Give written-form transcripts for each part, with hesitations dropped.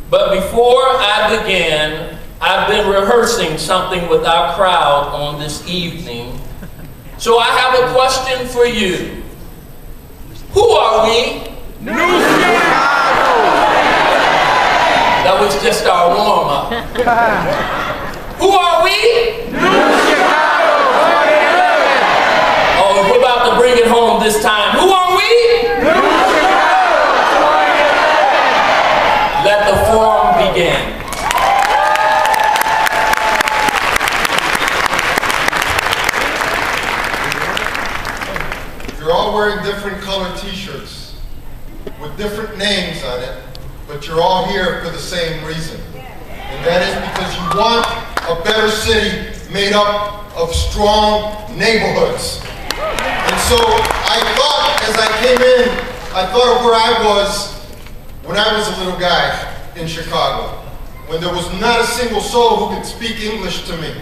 But before I begin, I've been rehearsing something with our crowd on this evening. So I have a question for you. Who are we? New Chicago! That was just our warm-up. Who are we? New Chicago! Oh, we're about to bring it home this time. Who are we? New Chicago! Let the forum begin. You're all wearing different colored t-shirts with different names on it, but you're all here for the same reason. And that is because you want a better city made up of strong neighborhoods. And so I thought, as I came in, I thought of where I was when I was a little guy in Chicago, when there was not a single soul who could speak English to me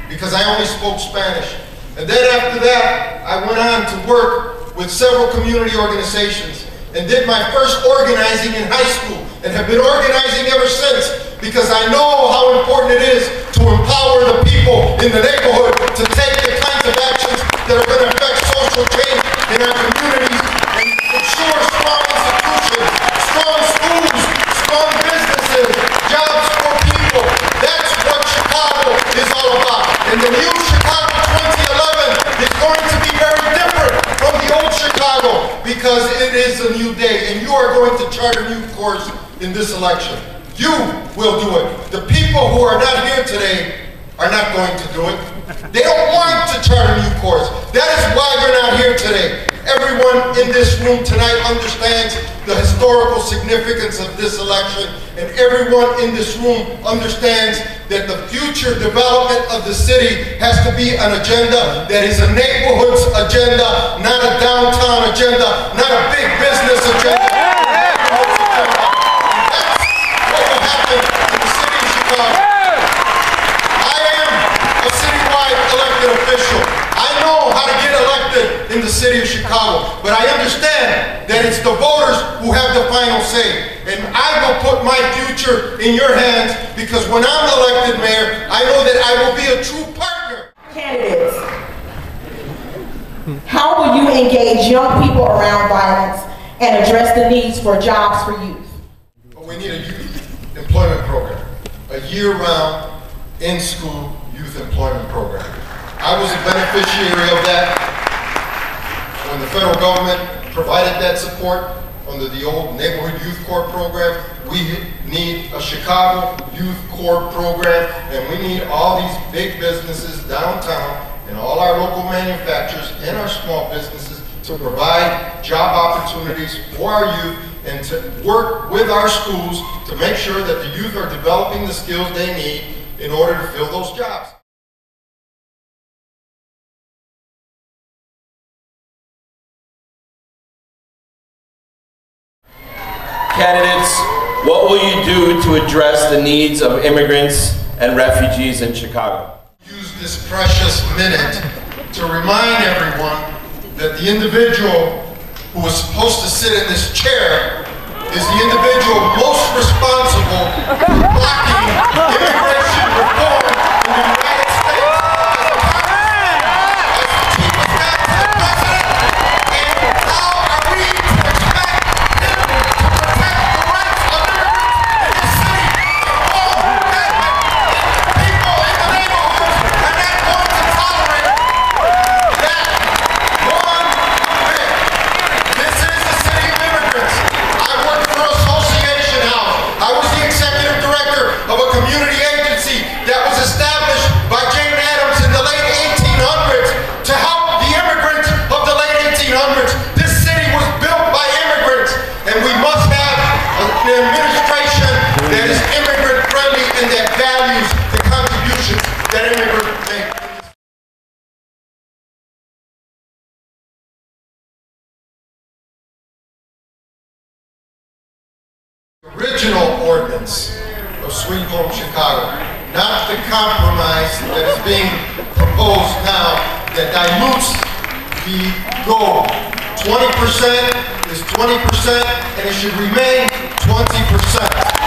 because I only spoke Spanish. And then after that, I went on to work with several community organizations and did my first organizing in high school and have been organizing ever since because I know how important it is to empower the people in the neighborhood to take the kinds of actions that are going to affect social change in our communities and ensure strong institutions, strong schools, strong businesses, jobs for people. That's what Chicago is all about. And the new Chicago 2011 is going to be very different from the old Chicago because it is a new day and you are going to chart a new course in this election. You will do it. The people who are not here today are not going to do it. They don't want to chart a new course. That is why they're not here today. Everyone in this room tonight understands the historical significance of this election, and everyone in this room understands that the future development of the city has to be an agenda that is a neighborhood's agenda, not a downtown agenda, not a big business agenda. In the city of Chicago, but I understand that it's the voters who have the final say, and I will put my future in your hands because when I'm elected mayor, I know that I will be a true partner. Candidates, how will you engage young people around violence and address the needs for jobs for youth? But we need a youth employment program, a year-round, in-school youth employment program. I was a beneficiary of that when the federal government provided that support under the old Neighborhood Youth Corps program. We need a Chicago Youth Corps program, and we need all these big businesses downtown and all our local manufacturers and our small businesses to provide job opportunities for our youth and to work with our schools to make sure that the youth are developing the skills they need in order to fill those jobs. Candidates, what will you do to address the needs of immigrants and refugees in Chicago? Use this precious minute to remind everyone that the individual who was supposed to sit in this chair is the individual most responsible for blocking immigration reform in the United States. Original ordinance of Sweet Home Chicago, not the compromise that is being proposed now that dilutes the goal. 20% is 20% and it should remain 20%.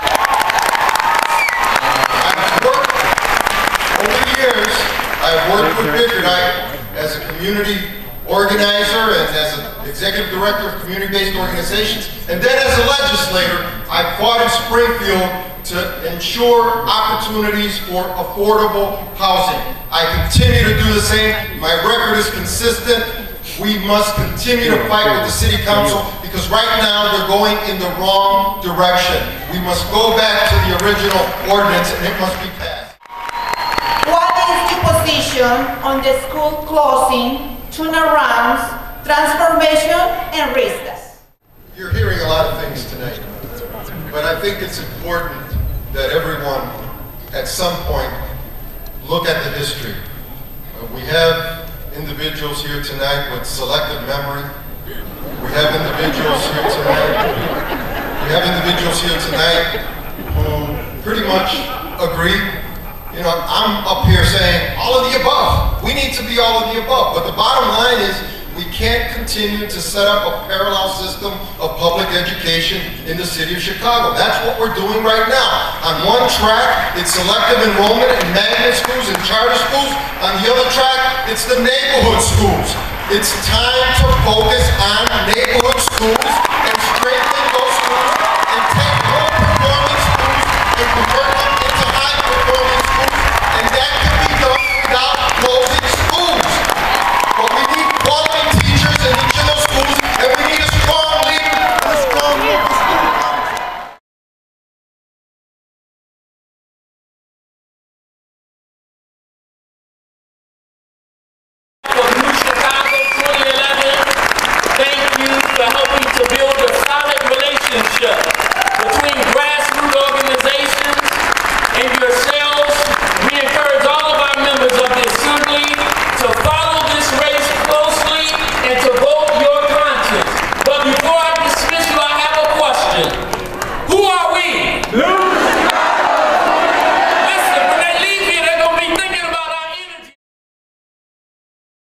as a community organizer and as an executive director of community-based organizations. And then as a legislator, I fought in Springfield to ensure opportunities for affordable housing. I continue to do the same. My record is consistent. We must continue to fight with the city council because right now they're going in the wrong direction. We must go back to the original ordinance and it must be passed. What is the position on the school closing, turnarounds, transformation, and recess? You're hearing a lot of things tonight, but I think it's important that everyone at some point look at the history. We have individuals here tonight with selective memory. We have individuals here tonight. Who pretty much agree. You know, I'm up here saying all of the above. We need to be all of the above. But the bottom line is we can't continue to set up a parallel system of public education in the city of Chicago. That's what we're doing right now. On one track, it's selective enrollment in magnet schools and charter schools. On the other track, it's the neighborhood schools. It's time to focus on neighborhood schools